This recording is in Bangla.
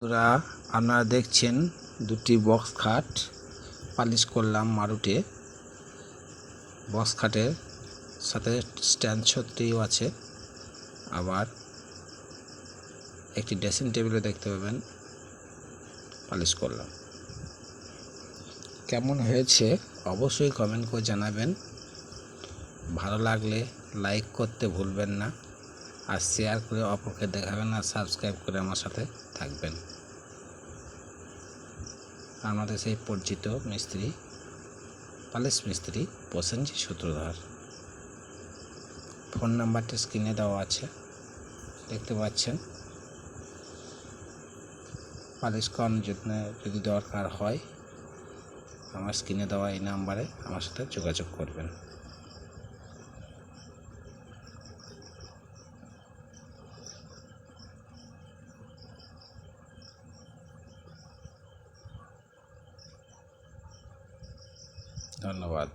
বন্ধুরা, আপনারা দেখছেন দুটি বক্স খাট পালিশ করলাম মারুটে। বক্স খাটের সাথে স্ট্যান্ড ছত্রিও আছে, আবার একটি ড্রেসিং টেবিলও দেখতে পাবেন পালিশ করলাম। কেমন হয়েছে অবশ্যই কমেন্ট করে জানাবেন। ভালো লাগলে লাইক করতে ভুলবেন না, আর শেয়ার করে অপরকে দেখাবেন, আর সাবস্ক্রাইব করে আমার সাথে থাকবেন। আমাদের সেই পরিচিত মিস্ত্রি, পালিশ মিস্ত্রি প্রসেনজিৎ সূত্রধর। ফোন নাম্বারটি স্ক্রিনে দেওয়া আছে, দেখতে পাচ্ছেন। পালিশ করানোর জন্য যদি দরকার হয় আমার স্ক্রিনে দেওয়া এই নাম্বারে আমার সাথে যোগাযোগ করবেন। ধন্যবাদ।